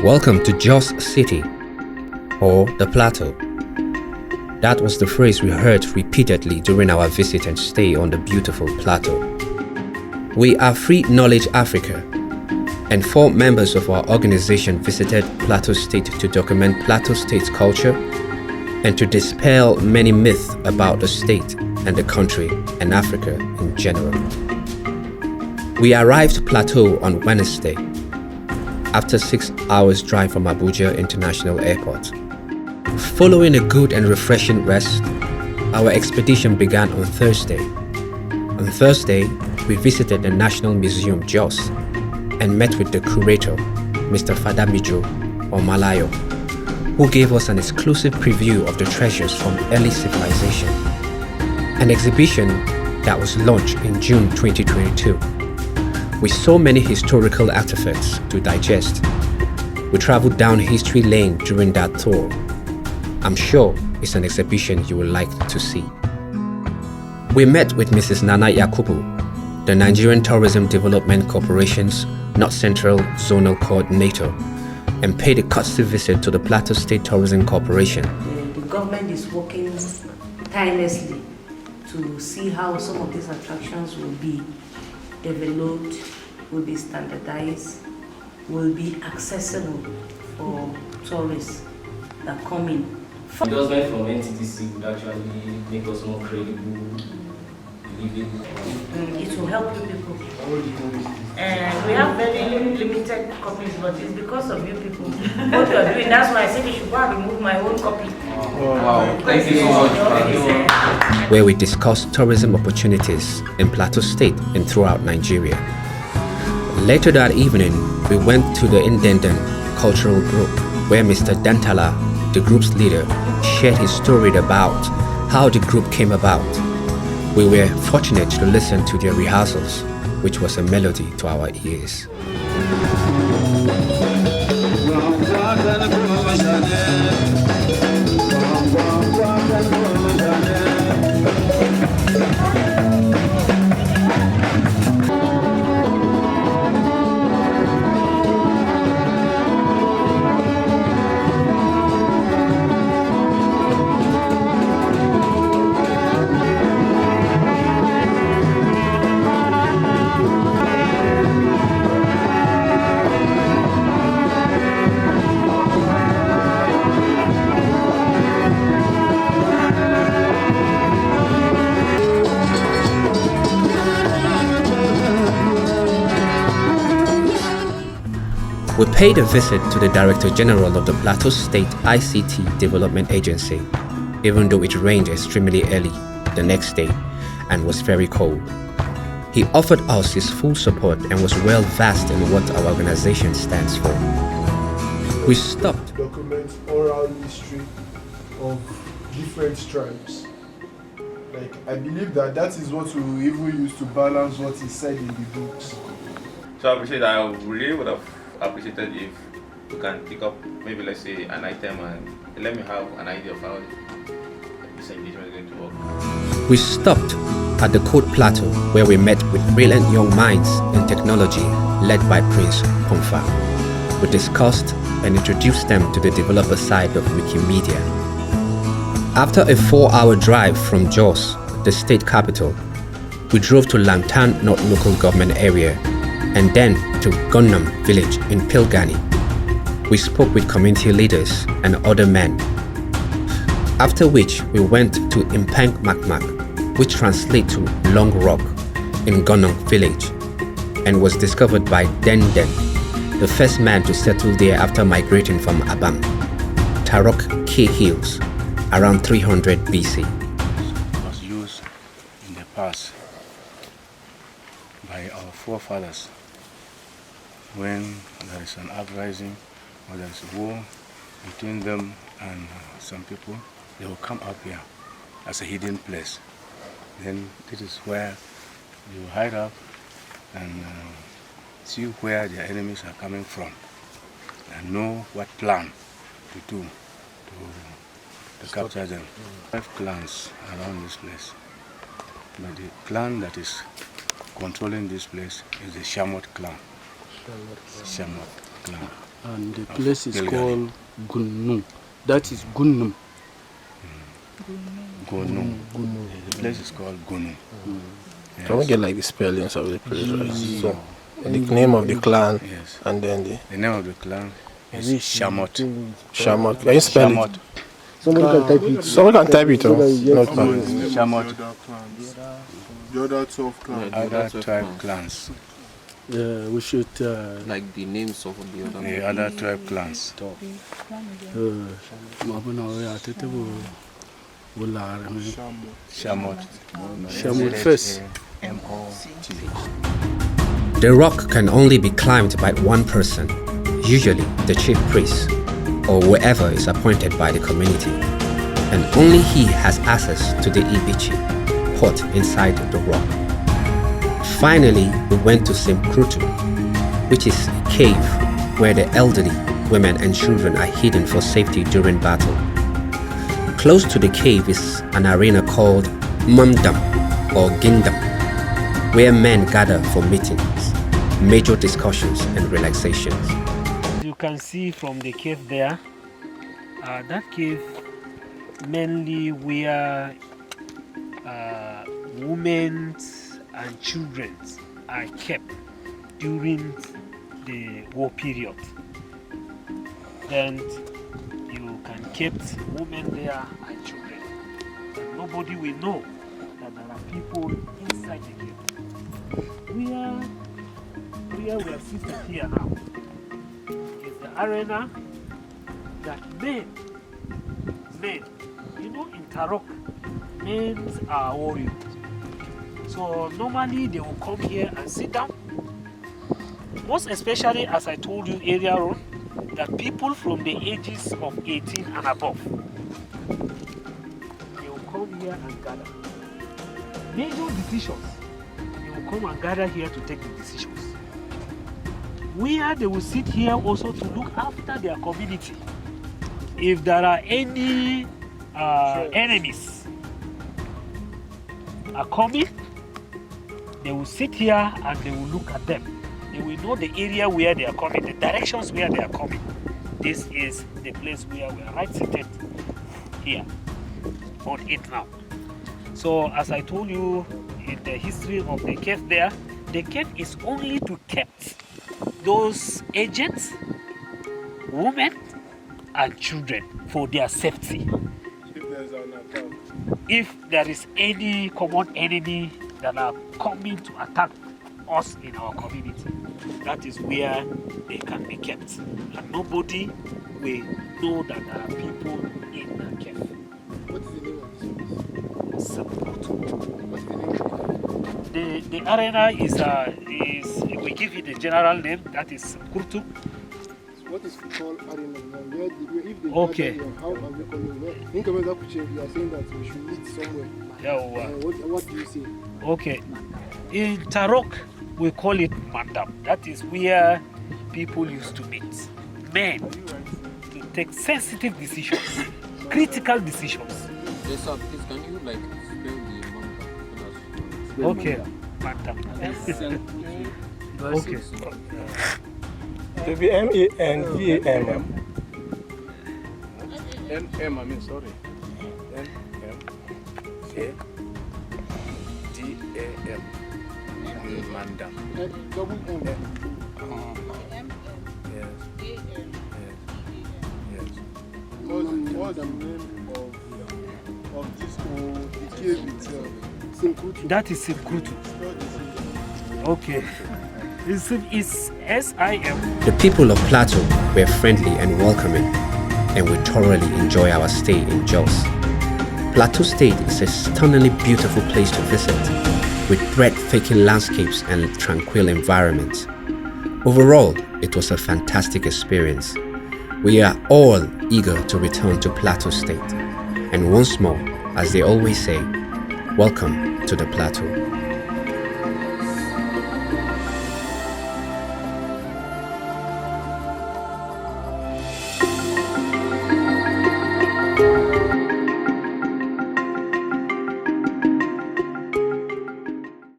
Welcome to Jos City, or the Plateau. That was the phrase we heard repeatedly during our visit and stay on the beautiful Plateau. We are Free Knowledge Africa, and 4 members of our organization visited Plateau State to document Plateau State's culture and to dispel many myths about the state and the country and Africa in general. We arrived Plateau on Wednesday after 6 hours drive from Abuja International Airport. Following a good and refreshing rest, our expedition began on Thursday. On Thursday, we visited the National Museum Jos and met with the curator, Mr. Fadamijo Omalayo, who gave us an exclusive preview of the treasures from early civilization, an exhibition that was launched in June 2022. We saw many historical artifacts to digest. We traveled down history lane during that tour. I'm sure it's an exhibition you would like to see. We met with Mrs. Nana Yakubu, the Nigerian Tourism Development Corporation's North Central Zonal Coordinator, and paid a courtesy visit to the Plateau State Tourism Corporation. The government is working tirelessly to see how some of these attractions will be developed, will be standardized, will be accessible for tourists that come in. Endorsement from NTTC would actually make us more credible, believable. It will help you people. And we have very limited copies, but it's because of you people. What you are doing, that's why I said you should go and remove my own copy. Oh, wow. Thank you so much. Where we discussed tourism opportunities in Plateau State and throughout Nigeria. Later that evening, we went to the Ndengdeng Cultural Group, where Mr. Dantala, the group's leader, shared his story about how the group came about. We were fortunate to listen to their rehearsals, which was a melody to our ears. We paid a visit to the Director General of the Plateau State ICT Development Agency, even though it rained extremely early the next day and was very cold. He offered us his full support and was well versed in what our organization stands for. We stopped. Document oral history of different tribes. I believe that is what we even use to balance what is said in the books. So I appreciate that. I really would have appreciated if you can pick up maybe, let's say, an item and let me have an idea of how this engagement is going to work. We stopped at the CODE Plateau, where we met with brilliant young minds in technology led by Prince Pomfa. We discussed and introduced them to the developer side of Wikimedia. After a 4-hour drive from Jos, the state capital, we drove to Lantang North Local Government Area and then to Gunnam village in Pilgani. We spoke with community leaders and other men. After which we went to Impang Makmak, which translates to Long Rock in Gunnam village, and was discovered by Ndengdeng, the first man to settle there after migrating from Abam, Tarok K Hills, around 300 BC. It was used in the past by our forefathers when there is an uprising or there is a war between them and some people. They will come up here as a hidden place. Then this is where you hide up and see where their enemies are coming from and know what plan to do to capture them. 5 clans around this place, but the clan that is controlling this place is the Shamot clan. Shamot clan. and the place is called Gunnu. That is Gunnum. Gunu. The place is called Gunu. Yes. Can we get like the spellings of the place? Right? So, the name of the clan, Yes. and then The name of the clan is Shamot. Shamot. Can you spell it? Shamot. Someone can type it. Someone can type it. No problem. Shamot. The other 12 clans. Other tribe clans. We should like the names of The other tribe clans. Shamot. Shamot first. The rock can only be climbed by one person, usually the chief priest, or whoever is appointed by the community, and only he has access to the Ibichi, hut inside the rock. Finally, we went to Simkrutu, which is a cave where the elderly, women and children are hidden for safety during battle. Close to the cave is an arena called Mamdam or Gindam, where men gather for meetings, major discussions and relaxations. You can see from the cave there, that cave mainly where women and children are kept during the war period. And you can keep women there and children. And nobody will know that there are people inside the cave. We are sitting here now. It's the arena that men, you know, in Tarok, men are warriors. So normally they will come here and sit down. Most especially, as I told you earlier on, that people from the ages of 18 and above, they will come here and gather. Major decisions, they will come and gather here to take the decisions. Where they will sit here also to look after their community. If there are any enemies are coming, they will sit here and they will look at them. They will know the area where they are coming, the directions where they are coming. This is the place where we are right seated here on it now. So as I told you in the history of the cave there, the cave is only to keep those agents, women and children for their safety. If there is any common enemy that are coming to attack us in our community, that is where they can be kept. And nobody will know that there are people in the cave. What is the name of this place? What's the name of it? The arena is we give it the general name, that is Kurtu. What is called arena? Where if they Okay. gather here, how are we calling it? In Kamezakuche, we are saying that we should meet somewhere. Yeah, What do you say? okay. In Tarok, we call it Mandam. That is where people used to meet. Men to take sensitive decisions, critical decisions. Yes, sir. Please, can you like spell the Mandam? Okay, Mandam. Okay. M-E-N-D-A-M-M. M, I mean, sorry. M-M-A-D-A-M. Mandam. Double M. Yes. Yes. What's the name of this whole the cave itself? Simkrutu. That is Simkrutu. Okay. It's S-I-M. The people of Plateau were friendly and welcoming, and we thoroughly enjoy our stay in Jos. Plateau State is a stunningly beautiful place to visit, with breathtaking landscapes and tranquil environments. Overall, it was a fantastic experience. We are all eager to return to Plateau State. And once more, as they always say, welcome to the Plateau.